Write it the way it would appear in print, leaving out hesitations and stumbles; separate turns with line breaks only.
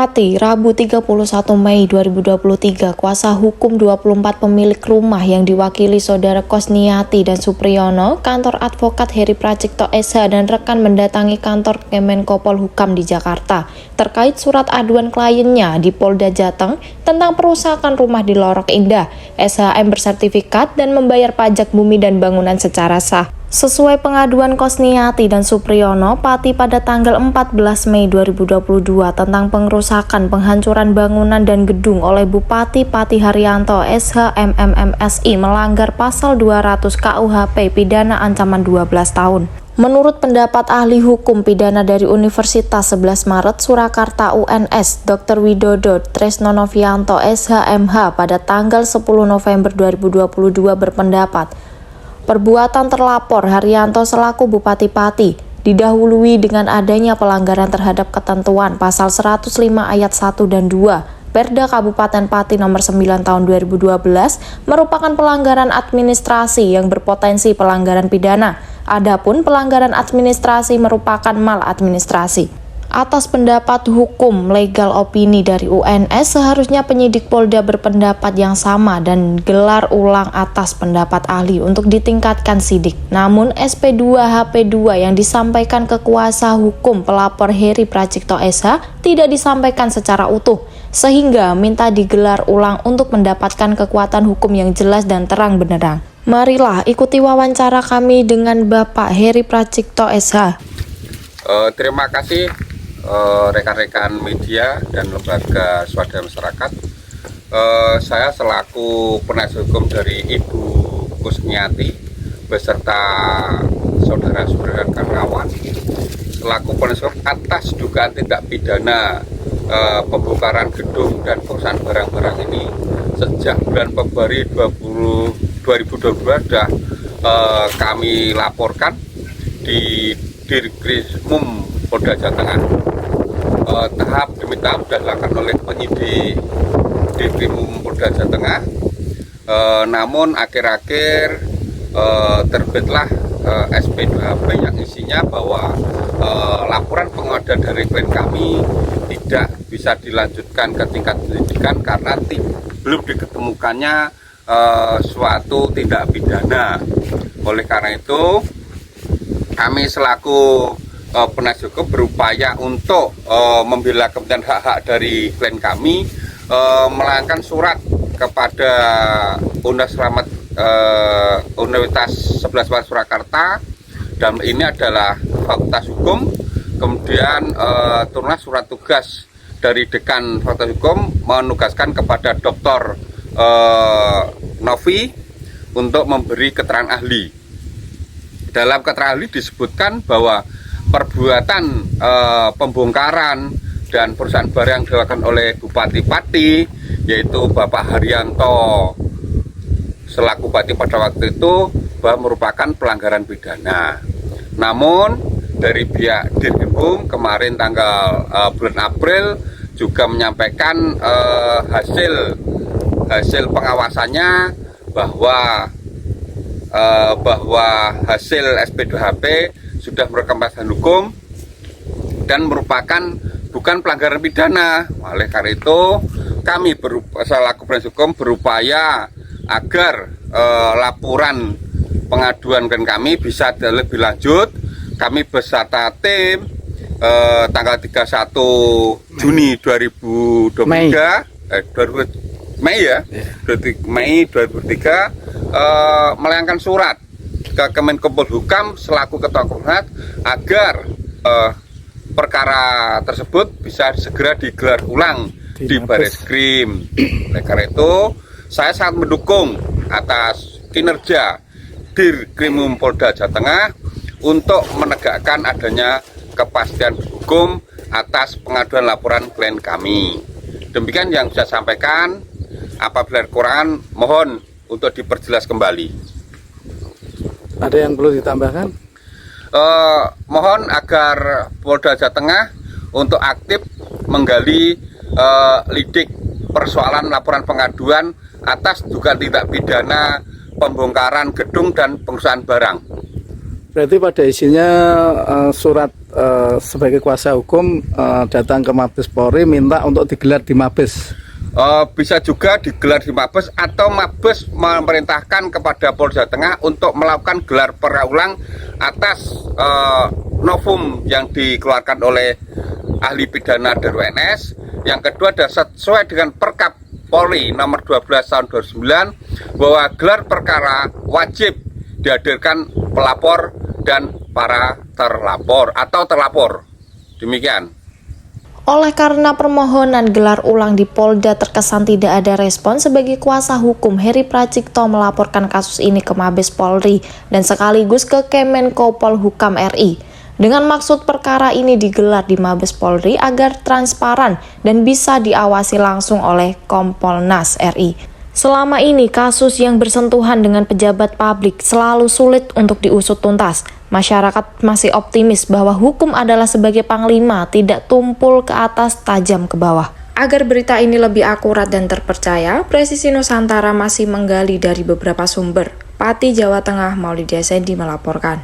Pati, Rabu 31 Mei 2023, kuasa hukum 24 pemilik rumah yang diwakili Saudara Kosniati dan Supriyono, kantor advokat Heri Pracikto SH dan rekan mendatangi kantor Kemenko Polhukam di Jakarta terkait surat aduan kliennya di Polda Jateng tentang perusakan rumah di Lorok Indah, SHM bersertifikat dan membayar pajak bumi dan bangunan secara sah. Sesuai pengaduan Kosniati dan Supriyono, Pati pada tanggal 14 Mei 2022 tentang pengerusakan penghancuran bangunan dan gedung oleh Bupati Pati Haryanto SH MMMSI melanggar pasal 200 KUHP pidana ancaman 12 tahun. Menurut pendapat ahli hukum pidana dari Universitas 11 Maret Surakarta UNS, Dr. Widodo Tresno Novianto SHMH pada tanggal 10 November 2022 berpendapat, perbuatan terlapor Haryanto selaku Bupati Pati didahului dengan adanya pelanggaran terhadap ketentuan pasal 105 ayat 1 dan 2 Perda Kabupaten Pati nomor 9 tahun 2012 merupakan pelanggaran administrasi yang berpotensi pelanggaran pidana. Adapun pelanggaran administrasi merupakan maladministrasi. Atas pendapat hukum legal opini dari UNS, seharusnya penyidik Polda berpendapat yang sama dan gelar ulang atas pendapat ahli untuk ditingkatkan sidik. Namun SP2 HP2 yang disampaikan ke kuasa hukum pelapor Heri Pracikto SH tidak disampaikan secara utuh, sehingga minta digelar ulang untuk mendapatkan kekuatan hukum yang jelas dan terang benderang. Marilah ikuti wawancara kami dengan Bapak Heri Pracikto SH.
Terima kasih rekan-rekan media dan lembaga swadaya masyarakat. Saya selaku penasihat hukum dari Ibu Kosniati beserta saudara dan kawan selaku penasihat hukum atas dugaan tindak pidana pembongkaran gedung dan perusahaan barang-barang ini sejak bulan Februari 2022 sudah kami laporkan di Dirkrimum Polda Jateng. Tahap demi tahap sudah dilakukan oleh penyidik Dirkrimum Polda Jateng. Namun akhir-akhir terbitlah SP2HP yang isinya bahwa laporan pengaduan dari klien kami tidak bisa dilanjutkan ke tingkat penyidikan karena belum diketemukannya suatu tindak pidana. Oleh karena itu kami selaku penasihat hukum berupaya untuk membela kepentingan hak-hak dari klien kami, melayangkan surat kepada Universitas 11 Maret Surakarta, dan ini adalah Fakultas Hukum. Kemudian turunlah surat tugas dari Dekan Fakultas Hukum menugaskan kepada Dr. Novi untuk memberi keterangan ahli. Dalam keterangan ahli disebutkan bahwa perbuatan pembongkaran dan perusahaan barang yang dilakukan oleh Bupati Pati, yaitu Bapak Haryanto selaku Bupati pada waktu itu, bahwa merupakan pelanggaran pidana. Namun dari pihak Dirkrimum kemarin tanggal bulan April juga menyampaikan hasil pengawasannya bahwa hasil SP2HP sudah merekam pasal hukum dan merupakan bukan pelanggaran pidana. Oleh karena itu kami selaku penasihat hukum berupaya agar laporan pengaduan kami bisa lebih lanjut. Kami beserta tim tanggal 31 Juni 2023 Mei 2023 melayangkan surat ke Kemenko Polhukam selaku Ketua Komnas agar perkara tersebut bisa segera digelar ulang di Bareskrim. Oleh karena itu saya sangat mendukung atas kinerja Dirkrimum Polda Jateng untuk menegakkan adanya kepastian hukum atas pengaduan laporan klien kami. Demikian yang saya sampaikan. Apabila kekurangan mohon untuk diperjelas kembali.
Ada yang perlu ditambahkan?
Mohon agar Polda Jateng untuk aktif menggali lidik persoalan laporan pengaduan atas dugaan tindak pidana pembongkaran gedung dan pengerusakan barang.
Berarti pada isinya surat sebagai kuasa hukum datang ke Mabes Polri minta untuk digelar di Mabes.
Bisa juga digelar di Mabes atau Mabes memerintahkan kepada Polda Tengah untuk melakukan gelar peraulang atas novum yang dikeluarkan oleh ahli pidana dan WNS. Yang kedua adalah sesuai dengan Perkap Polri nomor 12 tahun 2009 bahwa gelar perkara wajib dihadirkan pelapor dan para terlapor atau terlapor. Demikian.
Oleh karena permohonan gelar ulang di Polda terkesan tidak ada respon, sebagai kuasa hukum Heri Pracikto melaporkan kasus ini ke Mabes Polri dan sekaligus ke Kemenko Polhukam RI. Dengan maksud perkara ini digelar di Mabes Polri agar transparan dan bisa diawasi langsung oleh Kompolnas RI. Selama ini kasus yang bersentuhan dengan pejabat publik selalu sulit untuk diusut tuntas. Masyarakat masih optimis bahwa hukum adalah sebagai panglima, tidak tumpul ke atas, tajam ke bawah. Agar berita ini lebih akurat dan terpercaya, Presisi Nusantara masih menggali dari beberapa sumber. Pati, Jawa Tengah, Maulida Sendi melaporkan.